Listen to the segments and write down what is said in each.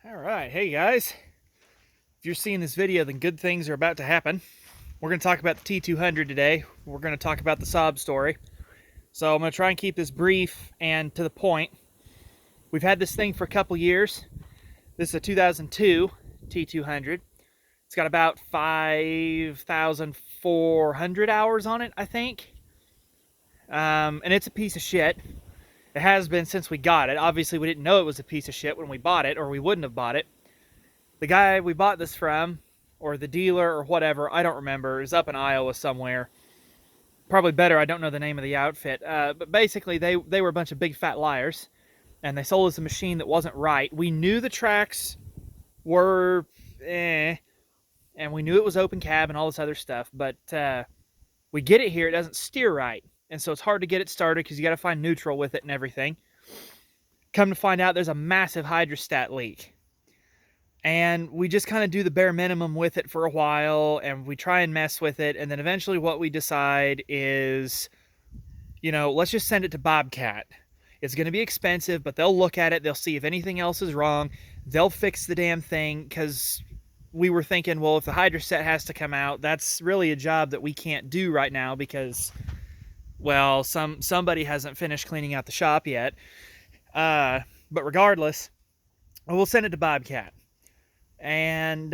All right, hey guys. If you're seeing this video, then good things are about to happen. We're going to talk about the T200 today. We're going to talk about the sob story. So I'm going to try and keep this brief and to the point. We've had this thing for a couple years. This is a 2002 T200. It's got about 5,400 hours on it, I think. And it's a piece of shit. It has been since we got it. Obviously, we didn't know it was a piece of shit when we bought it, or we wouldn't have bought it. The guy we bought this from, or the dealer, or whatever, I don't remember, is up in Iowa somewhere. Probably better, I don't know the name of the outfit. But basically, they were a bunch of big fat liars, and they sold us a machine that wasn't right. We knew the tracks were and we knew it was open cab and all this other stuff, but we get it here, it doesn't steer right. And so it's hard to get it started because you got to find neutral with it and everything. Come to find out there's a massive hydrostat leak. And we just kind of do the bare minimum with it for a while, and we try and mess with it. And then eventually what we decide is, let's just send it to Bobcat. It's going to be expensive, but they'll look at it. They'll see if anything else is wrong. They'll fix the damn thing, because we were thinking, well, if the hydrostat has to come out, that's really a job that we can't do right now because, well, somebody hasn't finished cleaning out the shop yet. But regardless, we'll send it to Bobcat. And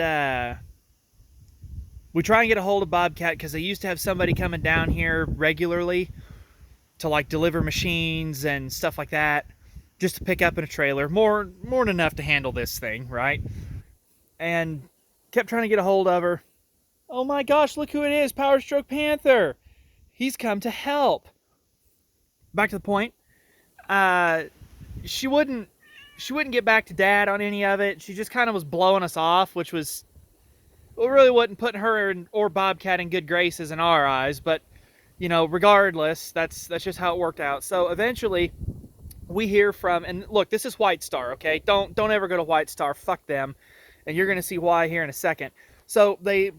we try and get a hold of Bobcat because they used to have somebody coming down here regularly to like deliver machines and stuff like that, just to pick up in a trailer, more than enough to handle this thing, right? And kept trying to get a hold of her. Oh my gosh, look who it is, Power Stroke Panther. He's come to help. Back to the point. She wouldn't get back to Dad on any of it. She just kind of was blowing us off, which was, well, really wasn't putting her or Bobcat in good graces in our eyes. But, regardless, that's just how it worked out. So eventually, we hear from, and look, this is White Star, okay? Don't ever go to White Star. Fuck them. And you're going to see why here in a second. So they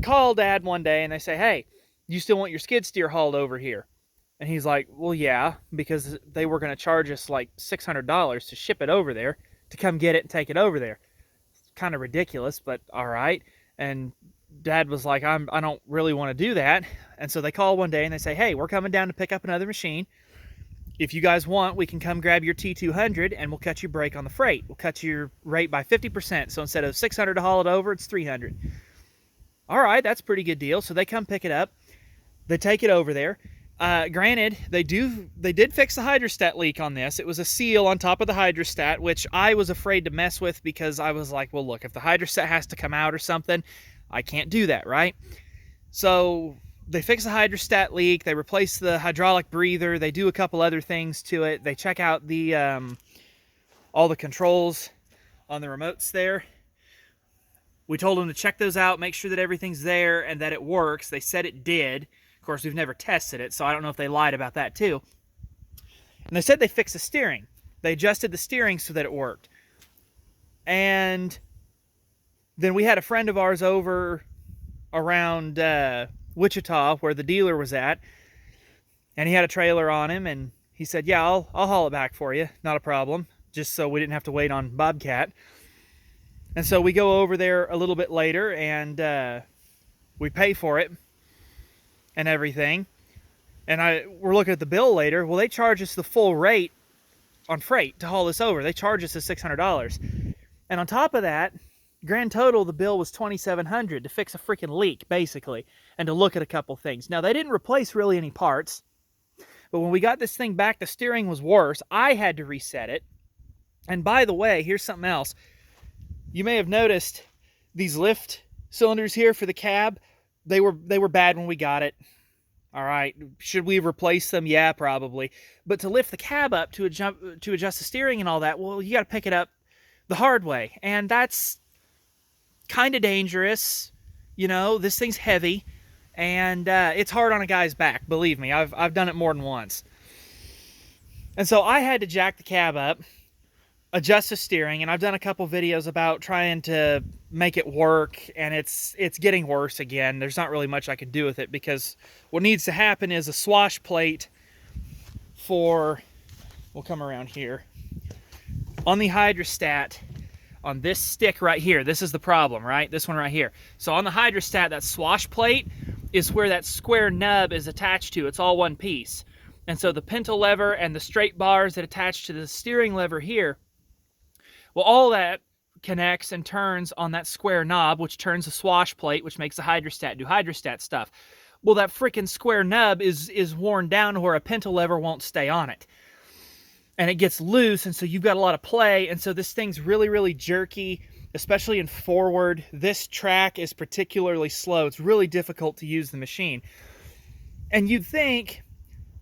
call Dad one day and they say, hey, you still want your skid steer hauled over here? And he's like, well, yeah, because they were going to charge us like $600 to ship it over there, to come get it and take it over there. It's kind of ridiculous, but all right. And Dad was like, I don't really want to do that. And so they call one day and they say, hey, we're coming down to pick up another machine. If you guys want, we can come grab your T200 and we'll cut your break on the freight. We'll cut your rate by 50%. So instead of $600 to haul it over, it's $300. All right, that's a pretty good deal. So they come pick it up. They take it over there. Granted, they did fix the hydrostat leak on this. It was a seal on top of the hydrostat, which I was afraid to mess with because I was like, well, look, if the hydrostat has to come out or something, I can't do that, right? So they fix the hydrostat leak. They replace the hydraulic breather. They do a couple other things to it. They check out the all the controls on the remotes there. We told them to check those out, make sure that everything's there and that it works. They said it did. Of course, we've never tested it, so I don't know if they lied about that too. And they said they fixed the steering. They adjusted the steering so that it worked. And then we had a friend of ours over around Wichita, where the dealer was at, and he had a trailer on him, and he said, yeah, I'll haul it back for you, not a problem, just so we didn't have to wait on Bobcat. And so we go over there a little bit later, and we pay for it and everything. And we're looking at the bill later. Well, they charge us the full rate on freight to haul this over. They charge us the $600. And on top of that, grand total, the bill was $2,700 to fix a freaking leak, basically, and to look at a couple things. Now, they didn't replace really any parts, but when we got this thing back, the steering was worse. I had to reset it. And by the way, here's something else. You may have noticed these lift cylinders here for the cab. They were bad when we got it. All right. Should we replace them? Yeah, probably. But to lift the cab up to adjust the steering and all that, well, you got to pick it up the hard way. And that's kind of dangerous. This thing's heavy. And it's hard on a guy's back. Believe me, I've done it more than once. And so I had to jack the cab up, adjust the steering, and I've done a couple videos about trying to make it work, and it's getting worse again. There's not really much I can do with it because what needs to happen is a swash plate for, we'll come around here, on the hydrostat on this stick right here. This is the problem, right? This one right here. So on the hydrostat, that swash plate is where that square nub is attached to. It's all one piece. And so the pintle lever and the straight bars that attach to the steering lever here, well, all that connects and turns on that square knob, which turns the swash plate, which makes the hydrostat do hydrostat stuff. Well, that freaking square nub is worn down to where a pintle lever won't stay on it. And it gets loose, and so you've got a lot of play, and so this thing's really, really jerky, especially in forward. This track is particularly slow. It's really difficult to use the machine. And you'd think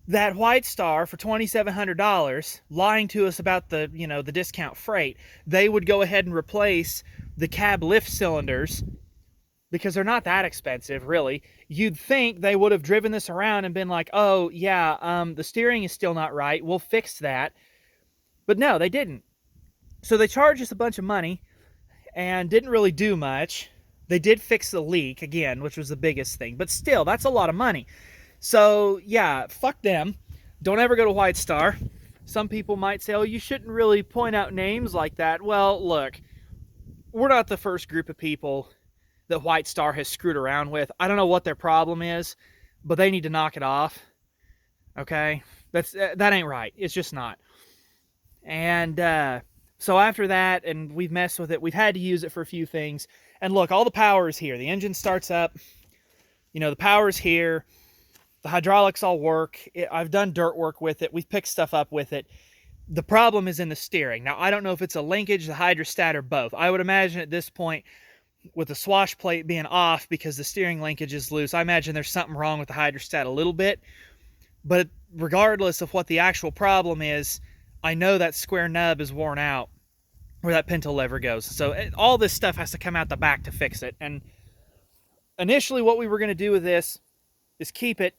that White Star for $2,700, lying to us about the, the discount freight, they would go ahead and replace the cab lift cylinders, because they're not that expensive, really. You'd think they would have driven this around and been like, oh, yeah, the steering is still not right. We'll fix that. But no, they didn't. So they charged us a bunch of money and didn't really do much. They did fix the leak, again, which was the biggest thing. But still, that's a lot of money. So, yeah, fuck them. Don't ever go to White Star. Some people might say, oh, you shouldn't really point out names like that. Well, look, we're not the first group of people that White Star has screwed around with. I don't know what their problem is, but they need to knock it off. Okay? That ain't right. It's just not. And so after that, and we've messed with it, we've had to use it for a few things. And look, all the power is here. The engine starts up. The power's here. The hydraulics all work. I've done dirt work with it. We've picked stuff up with it. The problem is in the steering. Now, I don't know if it's a linkage, the hydrostat, or both. I would imagine at this point, with the swash plate being off because the steering linkage is loose, I imagine there's something wrong with the hydrostat a little bit. But regardless of what the actual problem is, I know that square nub is worn out where that pintle lever goes. So all this stuff has to come out the back to fix it. And initially what we were going to do with this is keep it.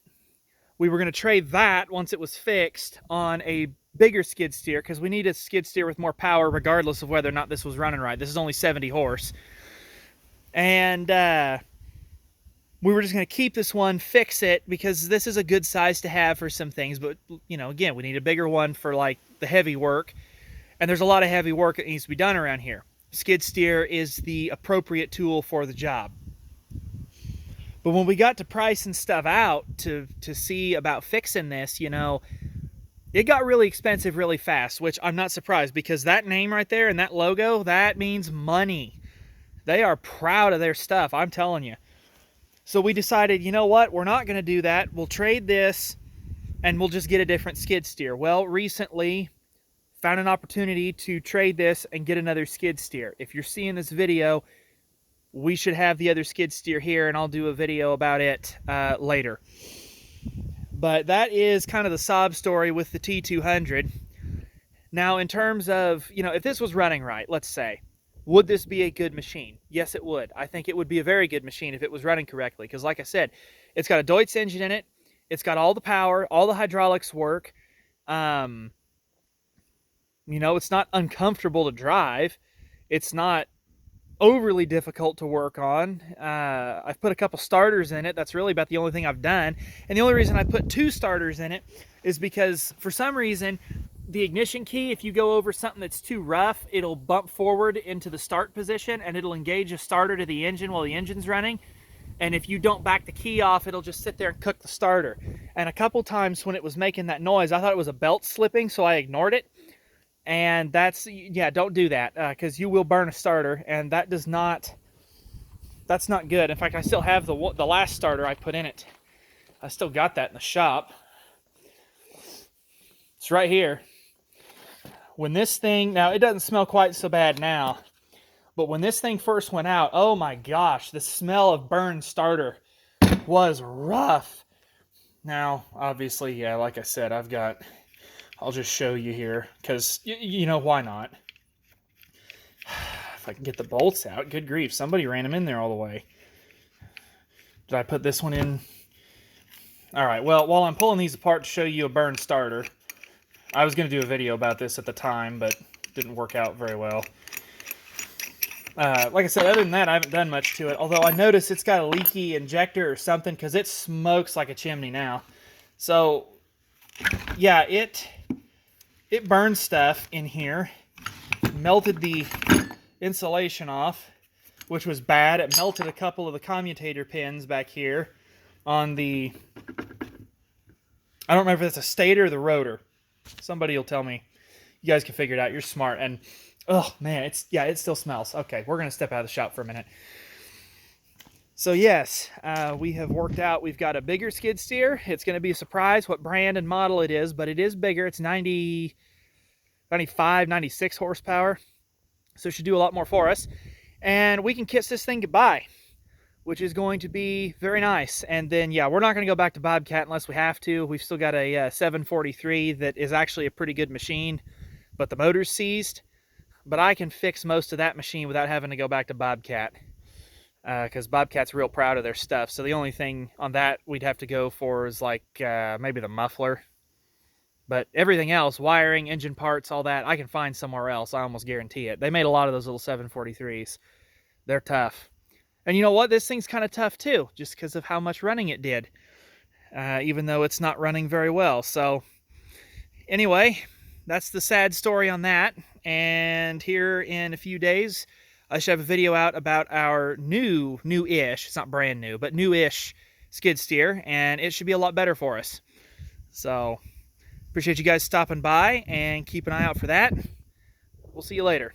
We were going to trade that once it was fixed on a bigger skid steer, because we need a skid steer with more power regardless of whether or not this was running right. This is only 70 horse. And we were just going to keep this one, fix it, because this is a good size to have for some things. But, again, we need a bigger one for, like, the heavy work. And there's a lot of heavy work that needs to be done around here. Skid steer is the appropriate tool for the job. But when we got to pricing stuff out to see about fixing this, it got really expensive really fast, which I'm not surprised, because that name right there and that logo, that means money. They are proud of their stuff, I'm telling you. So we decided, you know what, we're not going to do that. We'll trade this and we'll just get a different skid steer. Well, recently found an opportunity to trade this and get another skid steer. If you're seeing this video, we should have the other skid steer here, and I'll do a video about it later. But that is kind of the sob story with the T200. Now, in terms of, if this was running right, let's say, would this be a good machine? Yes, it would. I think it would be a very good machine if it was running correctly, because like I said, it's got a Deutz engine in it. It's got all the power, all the hydraulics work. It's not uncomfortable to drive. It's not overly difficult to work on. I've put a couple starters in it. That's really about the only thing I've done. And the only reason I put 2 starters in it is because for some reason, the ignition key, if you go over something that's too rough, it'll bump forward into the start position and it'll engage a starter to the engine while the engine's running. And if you don't back the key off, it'll just sit there and cook the starter. And a couple times when it was making that noise, I thought it was a belt slipping, so I ignored it. And don't do that, because you will burn a starter, and that's not good. In fact, I still have the last starter I put in it. I still got that in the shop. It's right here. When this thing, now it doesn't smell quite so bad now, but when this thing first went out, oh my gosh, the smell of burned starter was rough. Now, obviously, yeah, like I said, I'll just show you here, because, why not? If I can get the bolts out, good grief, somebody ran them in there all the way. Did I put this one in? All right, well, while I'm pulling these apart to show you a burned starter, I was going to do a video about this at the time, but it didn't work out very well. Like I said, other than that, I haven't done much to it, although I noticed it's got a leaky injector or something, because it smokes like a chimney now. So, yeah, it burned stuff in here, melted the insulation off, which was bad. It melted a couple of the commutator pins back here on the, I don't remember if it's a stator or the rotor. Somebody will tell me. You guys can figure it out. You're smart. And oh man, it still smells. Okay, we're gonna step out of the shop for a minute. So yes, we have worked out. We've got a bigger skid steer. It's gonna be a surprise what brand and model it is, but it is bigger. It's 90, 95, 96 horsepower. So it should do a lot more for us. And we can kiss this thing goodbye, which is going to be very nice. And then, yeah, we're not going to go back to Bobcat unless we have to. We've still got a 743 that is actually a pretty good machine, but the motor's seized. But I can fix most of that machine without having to go back to Bobcat, because Bobcat's real proud of their stuff. So the only thing on that we'd have to go for is like maybe the muffler. But everything else, wiring, engine parts, all that, I can find somewhere else. I almost guarantee it. They made a lot of those little 743s. They're tough. And you know what? This thing's kind of tough too, just because of how much running it did. Even though it's not running very well. So anyway, that's the sad story on that. And here in a few days, I should have a video out about our new-ish, it's not brand new, but new-ish skid steer. And it should be a lot better for us. So appreciate you guys stopping by, and keep an eye out for that. We'll see you later.